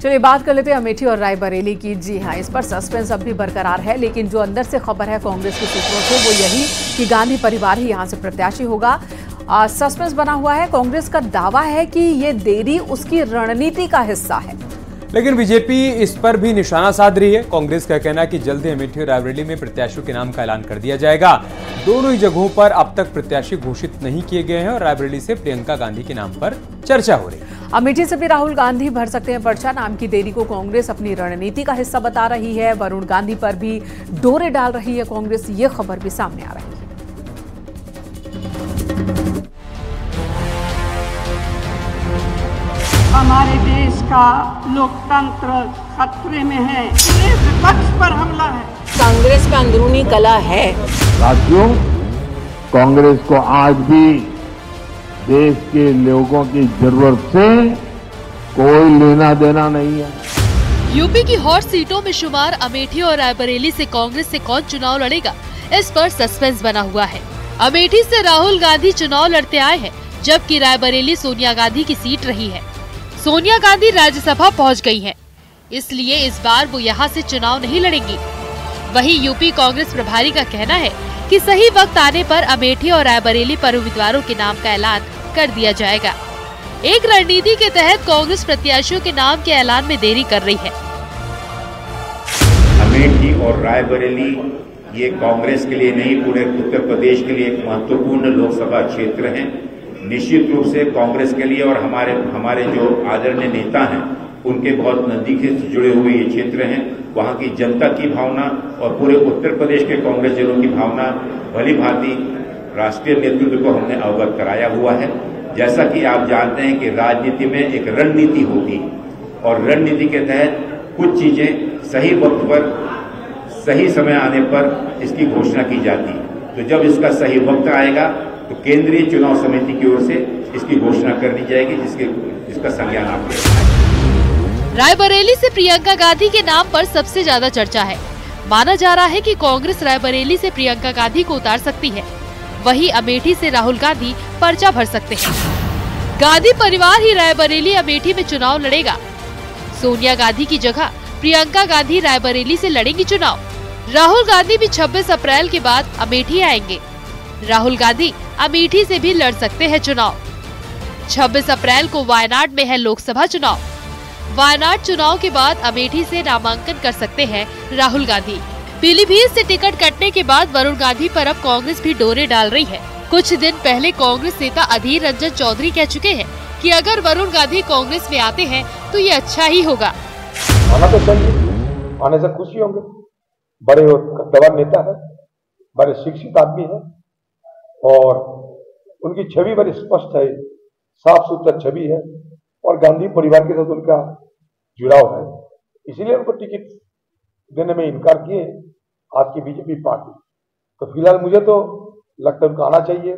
चलिए बात कर लेते हैं अमेठी और रायबरेली की। जी हाँ, इस पर सस्पेंस अब भी बरकरार है, लेकिन जो अंदर से खबर है कांग्रेस के सूत्रों से वो यही कि गांधी परिवार ही यहां से प्रत्याशी होगा। सस्पेंस बना हुआ है। कांग्रेस का दावा है कि ये देरी उसकी रणनीति का हिस्सा है, लेकिन बीजेपी इस पर भी निशाना साध रही है। कांग्रेस का कहना है कि जल्द ही अमेठी और रायबरेली में प्रत्याशियों के नाम का ऐलान कर दिया जाएगा। दोनों ही जगहों पर अब तक प्रत्याशी घोषित नहीं किए गए हैं और रायबरेली से प्रियंका गांधी के नाम पर चर्चा हो रही है। अमेठी से भी राहुल गांधी भर सकते हैं पर्चा। नाम की देरी को कांग्रेस अपनी रणनीति का हिस्सा बता रही है। वरुण गांधी पर भी डोरे डाल रही है कांग्रेस, ये खबर भी सामने आ रही है। हमारे देश का लोकतंत्र खतरे में है। ये विपक्ष पर हमला है। कांग्रेस में अंदरूनी कला है। साथियों, कांग्रेस को आज भी देश के लोगों की जरूरत से कोई लेना देना नहीं है। यूपी की हॉट सीटों में शुमार अमेठी और रायबरेली से कांग्रेस से कौन चुनाव लड़ेगा, इस पर सस्पेंस बना हुआ है। अमेठी से राहुल गांधी चुनाव लड़ते आए हैं, जबकि रायबरेली सोनिया गांधी की सीट रही है। सोनिया गांधी राज्यसभा पहुंच गई हैं, इसलिए इस बार वो यहां से चुनाव नहीं लड़ेंगी। वहीं यूपी कांग्रेस प्रभारी का कहना है कि सही वक्त आने पर अमेठी और रायबरेली पर उम्मीदवारों के नाम का ऐलान कर दिया जाएगा। एक रणनीति के तहत कांग्रेस प्रत्याशियों के नाम के ऐलान में देरी कर रही है। अमेठी और रायबरेली ये कांग्रेस के लिए नहीं, पूरे उत्तर प्रदेश के लिए एक महत्वपूर्ण लोकसभा क्षेत्र है। निश्चित रूप से कांग्रेस के लिए और हमारे जो आदरणीय नेता हैं उनके बहुत नजदीकी से जुड़े हुए ये क्षेत्र हैं। वहां की जनता की भावना और पूरे उत्तर प्रदेश के कांग्रेस जनों की भावना भली भांति राष्ट्रीय नेतृत्व को हमने अवगत कराया हुआ है। जैसा कि आप जानते हैं कि राजनीति में एक रणनीति होती है और रणनीति के तहत कुछ चीजें सही वक्त पर सही समय आने पर इसकी घोषणा की जाती है। तो जब इसका सही वक्त आएगा तो केंद्रीय चुनाव समिति की ओर से इसकी घोषणा कर दी जाएगी, जिसका संज्ञान आप लें। रायबरेली से प्रियंका गांधी के नाम पर सबसे ज्यादा चर्चा है। माना जा रहा है कि कांग्रेस रायबरेली से प्रियंका गांधी को उतार सकती है। वहीं अमेठी से राहुल गांधी पर्चा भर सकते हैं। गांधी परिवार ही रायबरेली अमेठी में चुनाव लड़ेगा। सोनिया गांधी की जगह प्रियंका गांधी रायबरेली से लड़ेंगी चुनाव। राहुल गांधी भी 26 अप्रैल के बाद अमेठी आएंगे। राहुल गांधी अमेठी से भी लड़ सकते हैं चुनाव। 26 अप्रैल को वायनाड में है लोकसभा चुनाव। वायनाड चुनाव के बाद अमेठी से नामांकन कर सकते हैं राहुल गांधी। पीलीभीत से टिकट कटने के बाद वरुण गांधी पर अब कांग्रेस भी डोरे डाल रही है। कुछ दिन पहले कांग्रेस नेता अधीर रंजन चौधरी कह चुके हैं कि अगर वरुण गांधी कांग्रेस में आते हैं तो ये अच्छा ही होगा। आना तो चाहिए, आने से खुशी होंगे। बड़े कद्दावर नेता है, बड़े शिक्षित आदमी है और उनकी छवि बड़ी स्पष्ट है, साफ सुथरा छवि है और गांधी परिवार के साथ उनका जुड़ाव है। इसीलिए उनको टिकट देने में इनकार किए आज की बीजेपी पार्टी। तो फिलहाल मुझे तो लगता है उनको आना चाहिए,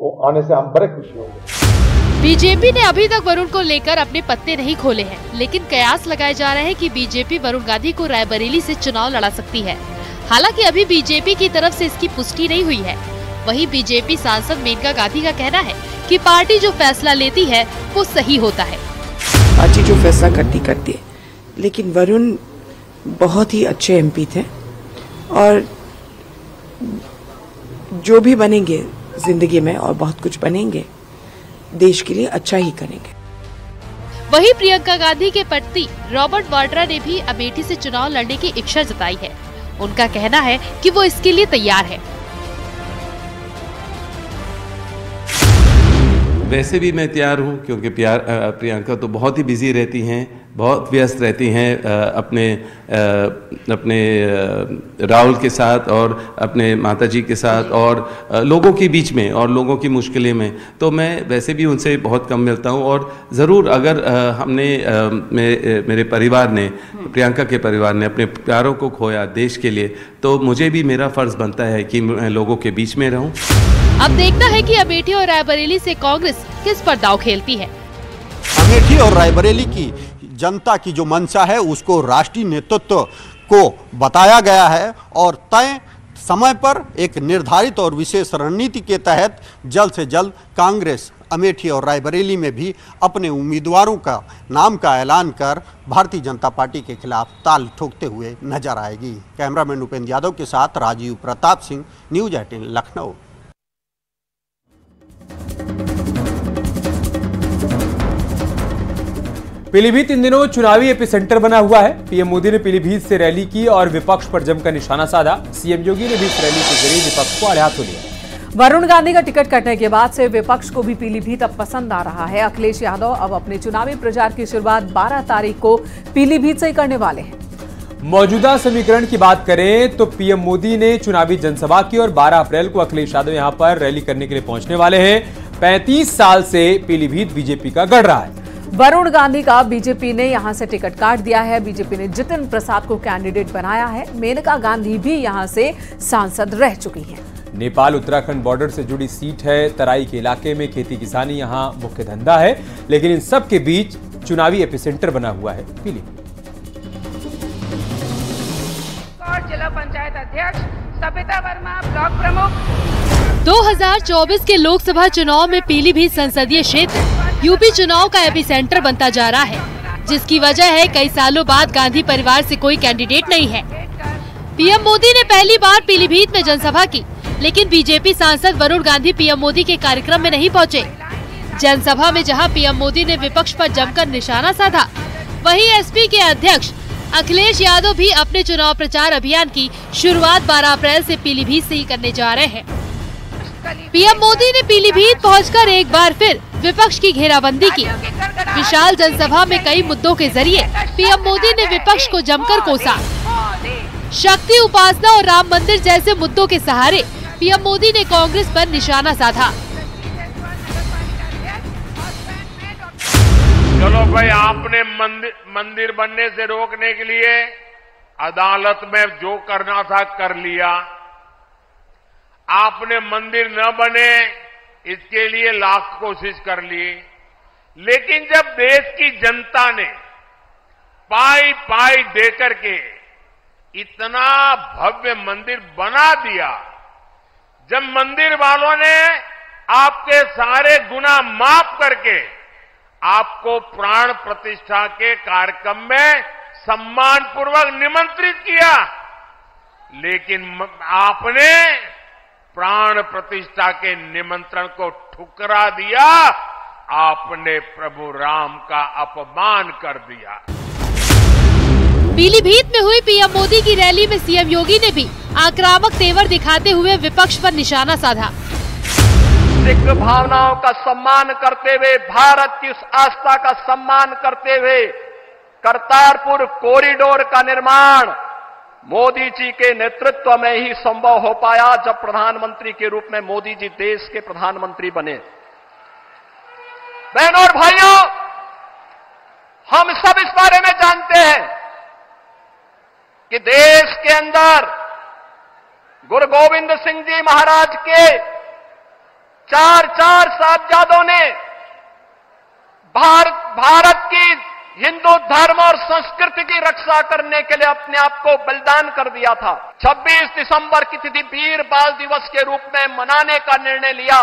वो आने से हम बड़े खुशी होंगे। बीजेपी ने अभी तक वरुण को लेकर अपने पत्ते नहीं खोले हैं, लेकिन कयास लगाए जा रहे हैं कि बीजेपी वरुण गांधी को रायबरेली से चुनाव लड़ा सकती है। हालांकि अभी बीजेपी की तरफ से इसकी पुष्टि नहीं हुई है। वहीं बीजेपी सांसद मेनका गांधी का कहना है कि पार्टी जो फैसला लेती है वो सही होता है। पार्टी जो फैसला करती है, लेकिन वरुण बहुत ही अच्छे एमपी थे और जो भी बनेंगे जिंदगी में और बहुत कुछ बनेंगे, देश के लिए अच्छा ही करेंगे। वहीं प्रियंका गांधी के पति रॉबर्ट वाड्रा ने भी अमेठी से चुनाव लड़ने की इच्छा जताई है। उनका कहना है कि वो इसके लिए तैयार है। वैसे भी मैं तैयार हूं, क्योंकि प्रियंका तो बहुत ही बिजी रहती हैं, बहुत व्यस्त रहती हैं अपने राहुल के साथ और अपने माताजी के साथ और लोगों के बीच में और लोगों की मुश्किलें में। तो मैं वैसे भी उनसे बहुत कम मिलता हूं और ज़रूर अगर मेरे परिवार ने, प्रियंका के परिवार ने अपने प्यारों को खोया देश के लिए, तो मुझे भी मेरा फ़र्ज़ बनता है कि मैं लोगों के बीच में रहूं। अब देखना है कि अमेठी और रायबरेली से कांग्रेस किस पर दांव खेलती है। अमेठी और रायबरेली की जनता की जो मंशा है उसको राष्ट्रीय नेतृत्व को बताया गया है और तय समय पर एक निर्धारित और विशेष रणनीति के तहत जल्द से जल्द कांग्रेस अमेठी और रायबरेली में भी अपने उम्मीदवारों का नाम का ऐलान कर भारतीय जनता पार्टी के खिलाफ ताल ठोकते हुए नजर आएगी। कैमरामैन उपेंद्र यादव के साथ राजीव प्रताप सिंह, न्यूज 18 लखनऊ। पीलीभीत इन दिनों चुनावी एपिसेंटर बना हुआ है। पीएम मोदी ने पीलीभीत से रैली की और विपक्ष पर जमकर निशाना साधा। सीएम योगी ने भी इस रैली के जरिए विपक्ष को आड़े हाथों लिया। वरुण गांधी का टिकट कटने के बाद से विपक्ष को भी पीलीभीत अब पसंद आ रहा है। अखिलेश यादव अब अपने चुनावी प्रचार की शुरुआत 12 तारीख को पीलीभीत से ही करने वाले हैं। मौजूदा समीकरण की बात करें तो पीएम मोदी ने चुनावी जनसभा की और 12 अप्रैल को अखिलेश यादव यहां पर रैली करने के लिए पहुंचने वाले हैं। 35 साल से पीलीभीत बीजेपी का गढ़ रहा है। वरुण गांधी का बीजेपी ने यहां से टिकट काट दिया है। बीजेपी ने जितिन प्रसाद को कैंडिडेट बनाया है। मेनका गांधी भी यहां से सांसद रह चुकी हैं। नेपाल उत्तराखंड बॉर्डर से जुड़ी सीट है। तराई के इलाके में खेती किसानी यहां मुख्य धंधा है, लेकिन इन सब के बीच चुनावी एपिसेंटर बना हुआ है पीलीभीत। जिला पंचायत अध्यक्ष सबिता वर्मा, ब्लॉक प्रमुख। 2024 के लोकसभा चुनाव में पीलीभीत संसदीय क्षेत्र यूपी चुनाव का एपिसेंटर बनता जा रहा है, जिसकी वजह है कई सालों बाद गांधी परिवार से कोई कैंडिडेट नहीं है। पीएम मोदी ने पहली बार पीलीभीत में जनसभा की, लेकिन बीजेपी सांसद वरुण गांधी पीएम मोदी के कार्यक्रम में नहीं पहुंचे। जनसभा में जहां पीएम मोदी ने विपक्ष पर जमकर निशाना साधा, वहीं एसपी के अध्यक्ष अखिलेश यादव भी अपने चुनाव प्रचार अभियान की शुरुआत 12 अप्रैल से पीलीभीत से ही करने जा रहे हैं। पीएम मोदी ने पीलीभीत पहुंचकर एक बार फिर विपक्ष की घेराबंदी की। विशाल जनसभा में कई मुद्दों के जरिए पीएम मोदी ने विपक्ष को जमकर कोसा। शक्ति उपासना और राम मंदिर जैसे मुद्दों के सहारे पीएम मोदी ने कांग्रेस पर निशाना साधा। चलो भाई, आपने मंदिर बनने से रोकने के लिए अदालत में जो करना था कर लिया। आपने मंदिर न बने इसके लिए लाख कोशिश कर ली, लेकिन जब देश की जनता ने पाई पाई दे करके इतना भव्य मंदिर बना दिया, जब मंदिर वालों ने आपके सारे गुनाह माफ करके आपको प्राण प्रतिष्ठा के कार्यक्रम में सम्मान पूर्वक निमंत्रित किया, लेकिन आपने प्राण प्रतिष्ठा के निमंत्रण को ठुकरा दिया। आपने प्रभु राम का अपमान कर दिया। पीलीभीत में हुई पीएम मोदी की रैली में सीएम योगी ने भी आक्रामक तेवर दिखाते हुए विपक्ष पर निशाना साधा। सिख भावनाओं का सम्मान करते हुए, भारत की उस आस्था का सम्मान करते हुए करतारपुर कॉरिडोर का निर्माण मोदी जी के नेतृत्व में ही संभव हो पाया, जब प्रधानमंत्री के रूप में मोदी जी देश के प्रधानमंत्री बने। बहनों और भाइयों, हम सब इस बारे में जानते हैं कि देश के अंदर गुरु गोविंद सिंह जी महाराज के चार साहबजादों ने भारत की हिंदू धर्म और संस्कृति की रक्षा करने के लिए अपने आप को बलिदान कर दिया था। 26 दिसंबर की तिथि वीर बाल दिवस के रूप में मनाने का निर्णय लिया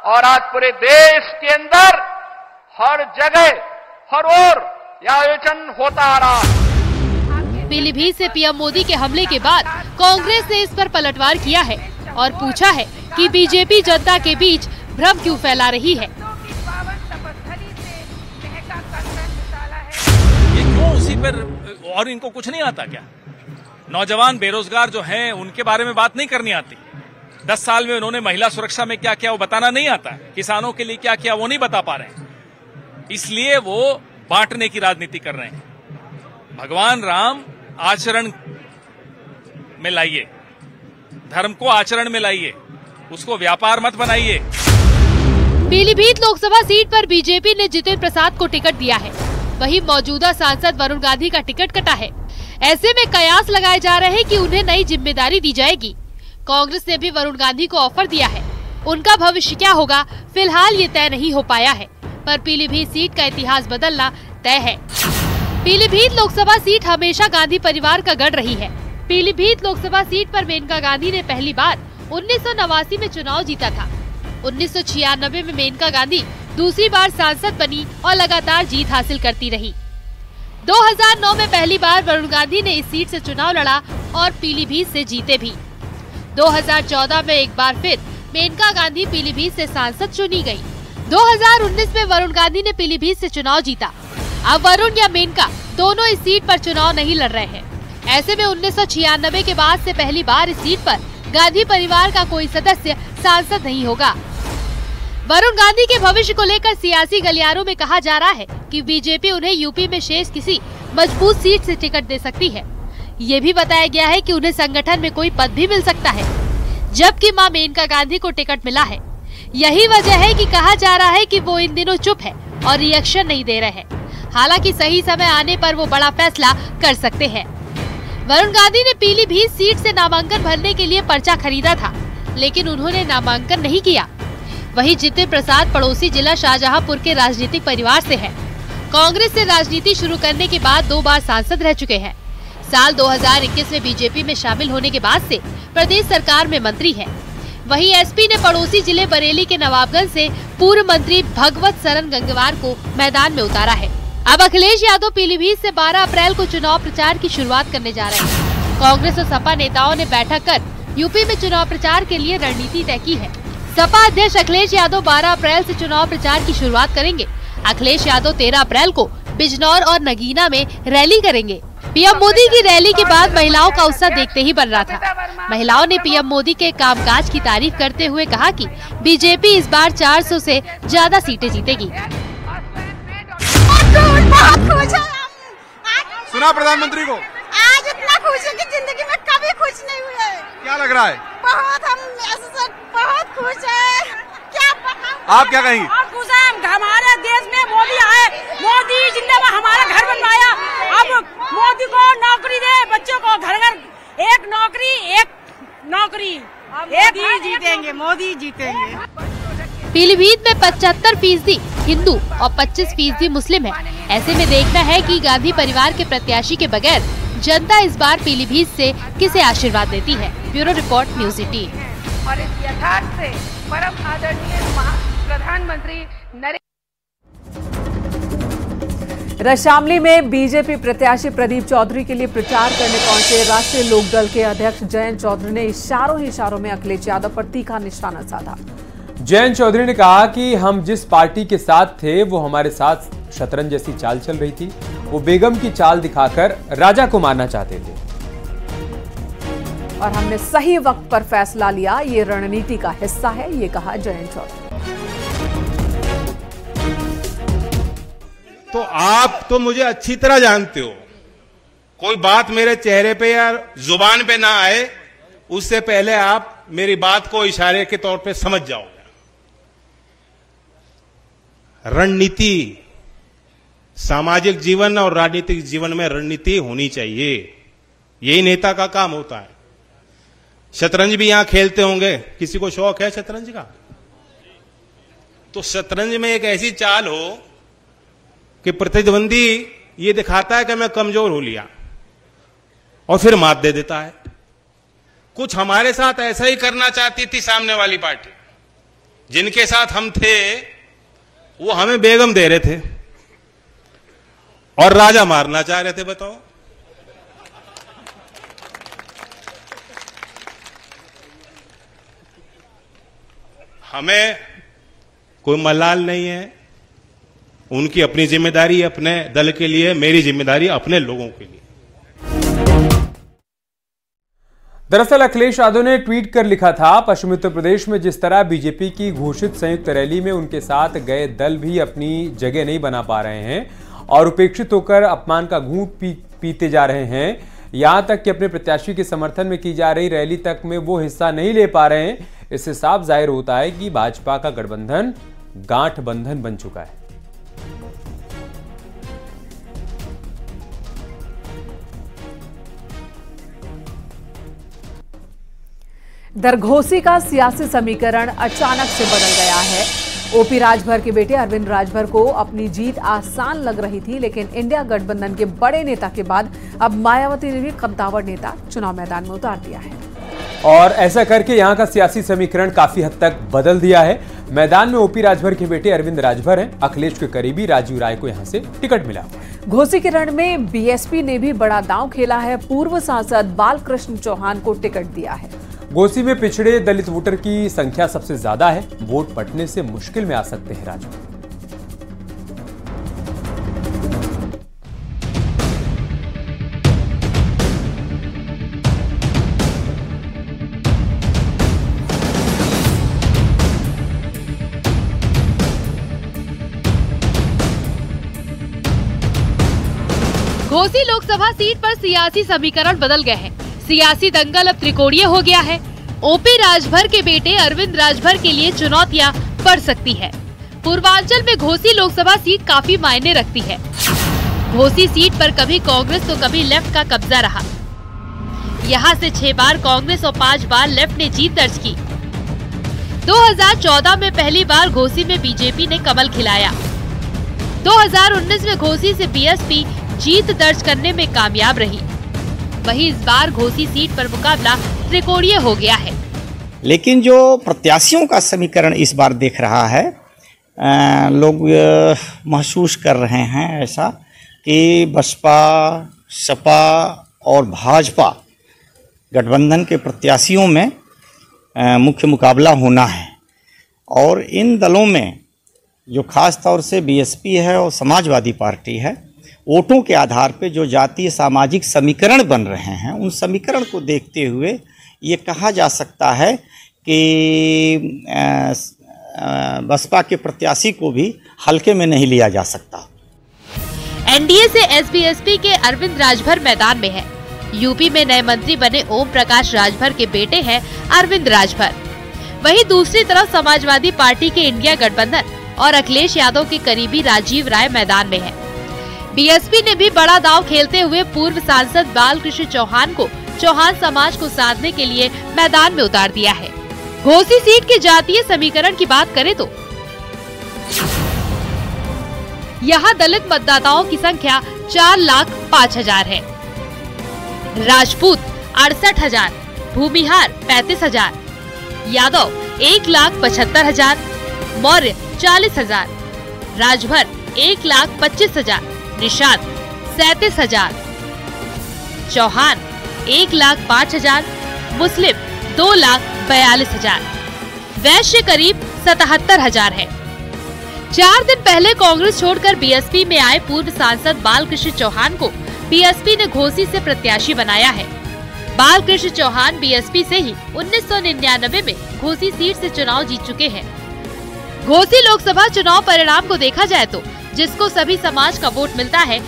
और आज पूरे देश के अंदर हर जगह हर ओर यह आयोजन होता आ रहा है। पीलीभीत से पीएम मोदी के हमले के बाद कांग्रेस ने इस पर पलटवार किया है और पूछा है कि बीजेपी जनता के बीच भ्रम क्यों फैला रही है। ये क्यों उसी पर, और इनको कुछ नहीं आता क्या? नौजवान बेरोजगार जो हैं उनके बारे में बात नहीं करनी आती। 10 साल में उन्होंने महिला सुरक्षा में क्या किया वो बताना नहीं आता। किसानों के लिए क्या किया वो नहीं बता पा रहे हैं, इसलिए वो बांटने की राजनीति कर रहे हैं। भगवान राम आचरण में लाइए, धर्म को आचरण में लाइए, उसको व्यापार मत बनाइए। पीलीभीत लोकसभा सीट पर बीजेपी ने जितिन प्रसाद को टिकट दिया है, वहीं मौजूदा सांसद वरुण गांधी का टिकट कटा है। ऐसे में कयास लगाए जा रहे हैं कि उन्हें नई जिम्मेदारी दी जाएगी। कांग्रेस ने भी वरुण गांधी को ऑफर दिया है। उनका भविष्य क्या होगा फिलहाल ये तय नहीं हो पाया है, पर पीलीभीत सीट का इतिहास बदलना तय है। पीलीभीत लोकसभा सीट हमेशा गांधी परिवार का गढ़ रही है। पीलीभीत लोकसभा सीट पर मेनका गांधी ने पहली बार 1989 में चुनाव जीता था। 1996 में मेनका गांधी दूसरी बार सांसद बनी और लगातार जीत हासिल करती रही। 2009 में पहली बार वरुण गांधी ने इस सीट से चुनाव लड़ा और पीलीभीत से जीते भी। 2014 में एक बार फिर मेनका गांधी पीलीभीत से सांसद चुनी गई। 2019 में वरुण गांधी ने पीलीभीत से चुनाव जीता। अब वरुण या मेनका दोनों इस सीट पर चुनाव नहीं लड़ रहे हैं। ऐसे में 1996 के बाद से पहली बार इस सीट पर गांधी परिवार का कोई सदस्य सांसद नहीं होगा। वरुण गांधी के भविष्य को लेकर सियासी गलियारों में कहा जा रहा है कि बीजेपी उन्हें यूपी में शेष किसी मजबूत सीट से टिकट दे सकती है। ये भी बताया गया है कि उन्हें संगठन में कोई पद भी मिल सकता है, जबकि मां मेनका गांधी को टिकट मिला है। यही वजह है कि कहा जा रहा है कि वो इन दिनों चुप है और रिएक्शन नहीं दे रहे हैं। हालांकि सही समय आने पर वो बड़ा फैसला कर सकते हैं। वरुण गांधी ने पीलीभीत सीट से नामांकन भरने के लिए पर्चा खरीदा था, लेकिन उन्होंने नामांकन नहीं किया। वहीं जितिन प्रसाद पड़ोसी जिला शाहजहांपुर के राजनीतिक परिवार से हैं। कांग्रेस से राजनीति शुरू करने के बाद 2 बार सांसद रह चुके हैं। साल 2021 में बीजेपी में शामिल होने के बाद से प्रदेश सरकार में मंत्री हैं। वहीं एसपी ने पड़ोसी जिले बरेली के नवाबगंज से पूर्व मंत्री भगवत सरन गंगवार को मैदान में उतारा है। अब अखिलेश यादव पीलीभीत से 12 अप्रैल को चुनाव प्रचार की शुरुआत करने जा रहे हैं। कांग्रेस और सपा नेताओं ने बैठक कर यूपी में चुनाव प्रचार के लिए रणनीति तय की है। सपा अध्यक्ष अखिलेश यादव 12 अप्रैल से चुनाव प्रचार की शुरुआत करेंगे। अखिलेश यादव 13 अप्रैल को बिजनौर और नगीना में रैली करेंगे। पीएम मोदी की रैली के बाद महिलाओं का उत्साह देखते ही बन रहा था। महिलाओं ने पीएम मोदी के कामकाज की तारीफ करते हुए कहा कि बीजेपी इस बार 400 से ज्यादा सीटें जीतेगी। सुना प्रधानमंत्री को? आज इतना खुश है कि जिंदगी में कभी खुश नहीं हुए। क्या लग रहा है? बहुत खुश है। क्या आप क्या कहेंगी? बहुत खुश है। हमारे देश में मोदी आए, मोदी जिंदाबाद, हमारा घर बनवाया। अब मोदी को नौकरी दे, बच्चों को घर घर एक नौकरी। मोदी जीतेंगे, मोदी जीतेंगे। पीलीभीत में 75% हिंदू और 25% मुस्लिम है। ऐसे में देखना है कि गांधी परिवार के प्रत्याशी के बगैर जनता इस बार पीलीभीत से किसे आशीर्वाद देती है। Bureau report, news 18। और इस यथार्थ से परम आदरणीय प्रधानमंत्री नरेंद्र। रशामली में बीजेपी प्रत्याशी प्रदीप चौधरी के लिए प्रचार करने पहुंचे राष्ट्रीय लोकदल के अध्यक्ष जयंत चौधरी ने इशारों में अखिलेश यादव पर तीखा निशाना साधा। जयंत चौधरी ने कहा कि हम जिस पार्टी के साथ थे वो हमारे साथ शतरंज जैसी चाल चल रही थी। वो बेगम की चाल दिखाकर राजा को मारना चाहते थे और हमने सही वक्त पर फैसला लिया, ये रणनीति का हिस्सा है, ये कहा जयंत चौधरी। तो आप तो मुझे अच्छी तरह जानते हो, कोई बात मेरे चेहरे पे या जुबान पे ना आए उससे पहले आप मेरी बात को इशारे के तौर पे समझ जाओगे। रणनीति, सामाजिक जीवन और राजनीतिक जीवन में रणनीति होनी चाहिए, यही नेता का काम होता है। शतरंज भी यहां खेलते होंगे, किसी को शौक है शतरंज का? तो शतरंज में एक ऐसी चाल हो कि प्रतिद्वंदी ये दिखाता है कि मैं कमजोर हो लिया और फिर मात दे देता है। कुछ हमारे साथ ऐसा ही करना चाहती थी सामने वाली पार्टी। जिनके साथ हम थे वो हमें बेगम दे रहे थे और राजा मारना चाह रहे थे। बताओ, हमें कोई मलाल नहीं है। उनकी अपनी जिम्मेदारी अपने दल के लिए, मेरी जिम्मेदारी अपने लोगों के लिए। दरअसल अखिलेश यादव ने ट्वीट कर लिखा था, पश्चिमी उत्तर प्रदेश में जिस तरह बीजेपी की घोषित संयुक्त रैली में उनके साथ गए दल भी अपनी जगह नहीं बना पा रहे हैं और उपेक्षित होकर अपमान का घूंट पीते जा रहे हैं। यहां तक कि अपने प्रत्याशी के समर्थन में की जा रही रैली तक में वो हिस्सा नहीं ले पा रहे हैं। इससे साफ जाहिर होता है कि भाजपा का गठबंधन गांठ बंधन बन चुका है। दरघोसी का सियासी समीकरण अचानक से बदल गया है। ओपी राजभर के बेटे अरविंद राजभर को अपनी जीत आसान लग रही थी, लेकिन इंडिया गठबंधन के बड़े नेता के बाद अब मायावती ने भी कद्दावर नेता चुनाव मैदान में उतार दिया है और ऐसा करके यहां का सियासी समीकरण काफी हद तक बदल दिया है। मैदान में ओपी राजभर के बेटे अरविंद राजभर हैं। अखिलेश के करीबी राजीव राय को यहां से टिकट मिला। घोसी के रण में बीएसपी ने भी बड़ा दांव खेला है। पूर्व सांसद बालकृष्ण चौहान को टिकट दिया है। घोसी में पिछड़े दलित वोटर की संख्या सबसे ज्यादा है। वोट पटने से मुश्किल में आ सकते हैं राजभर। घोसी लोकसभा सीट पर सियासी समीकरण बदल गए हैं। सियासी दंगल अब त्रिकोणीय हो गया है। ओपी राजभर के बेटे अरविंद राजभर के लिए चुनौतियां बढ़ सकती है। पूर्वांचल में घोसी लोकसभा सीट काफी मायने रखती है। घोसी सीट पर कभी कांग्रेस तो कभी लेफ्ट का कब्जा रहा। यहां से 6 बार कांग्रेस और 5 बार लेफ्ट ने जीत दर्ज की। 2014 में पहली बार घोसी में बीजेपी ने कमल खिलाया। 2019 में घोसी से बीएसपी जीत दर्ज करने में कामयाब रही। वहीं इस बार घोसी सीट पर मुकाबला त्रिकोणीय हो गया है। लेकिन जो प्रत्याशियों का समीकरण इस बार देख रहा है, लोग महसूस कर रहे हैं ऐसा कि बसपा, सपा और भाजपा गठबंधन के प्रत्याशियों में मुख्य मुकाबला होना है। और इन दलों में जो खास तौर से बीएसपी है और समाजवादी पार्टी है, वोटों के आधार पे जो जातीय सामाजिक समीकरण बन रहे हैं, उन समीकरण को देखते हुए ये कहा जा सकता है कि बसपा के प्रत्याशी को भी हल्के में नहीं लिया जा सकता। एनडीए से एसबीएसपी के अरविंद राजभर मैदान में है। यूपी में नए मंत्री बने ओम प्रकाश राजभर के बेटे हैं अरविंद राजभर। वहीं दूसरी तरफ समाजवादी पार्टी के इंडिया गठबंधन और अखिलेश यादव के करीबी राजीव राय मैदान में है। बीएसपी ने भी बड़ा दांव खेलते हुए पूर्व सांसद बालकृष्ण चौहान को चौहान समाज को साधने के लिए मैदान में उतार दिया है। घोसी सीट के जातीय समीकरण की बात करें तो यहाँ दलित मतदाताओं की संख्या 4,05,000 है। राजपूत 68,000, भूमिहार 35,000, यादव 1,75,000, मौर्य 40,000, राजभर 1,25,000, निषाद 37,000, चौहान 1,05,000, मुस्लिम 2,42,000, वैश्य करीब 77,000 है। 4 दिन पहले कांग्रेस छोड़कर बीएसपी में आए पूर्व सांसद बालकृष्ण चौहान को बीएसपी ने घोसी से प्रत्याशी बनाया है। बालकृष्ण चौहान बीएसपी से ही 1999 में घोसी सीट से चुनाव जीत चुके हैं। घोसी लोकसभा चुनाव परिणाम को देखा जाए तो जिसको सभी समाज का वोट मिलता है,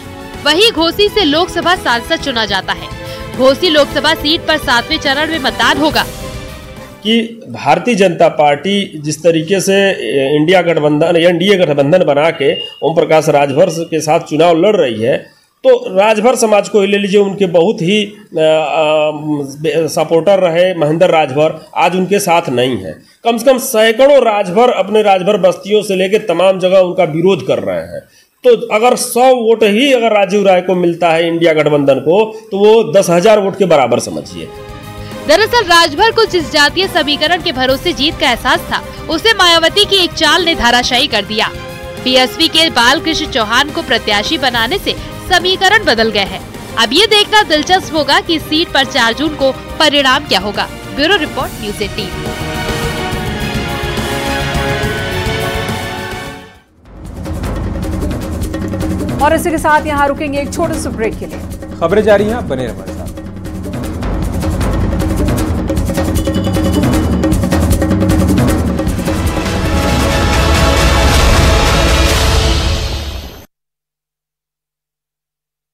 वही घोसी से लोकसभा सांसद चुना जाता है। घोसी लोकसभा सीट पर 7वें चरण में मतदान होगा। कि भारतीय जनता पार्टी जिस तरीके से इंडिया गठबंधन या एनडीए गठबंधन बना के ओम प्रकाश राजभर के साथ चुनाव लड़ रही है, तो राजभर समाज को ले लीजिए, उनके बहुत ही सपोर्टर रहे महेंद्र राजभर, आज उनके साथ नहीं है। कम से कम सैकड़ों राजभर अपने राजभर बस्तियों से लेकर तमाम जगह उनका विरोध कर रहे हैं। तो अगर 100 वोट ही अगर राजीव राय को मिलता है इंडिया गठबंधन को, तो वो 10,000 वोट के बराबर समझिए। दरअसल राजभर को जिस जातीय समीकरण के भरोसे जीत का एहसास था, उसे मायावती की एक चाल ने धाराशायी कर दिया। बीएसपी के बालकृष्ण चौहान को प्रत्याशी बनाने से समीकरण बदल गए हैं। अब ये देखना दिलचस्प होगा कि इस सीट पर 4 जून को परिणाम क्या होगा। Bureau report, news 18। और इसी के साथ यहाँ रुकेंगे एक छोटे से ब्रेक के लिए। खबरें जारी हैं, बने रहिए।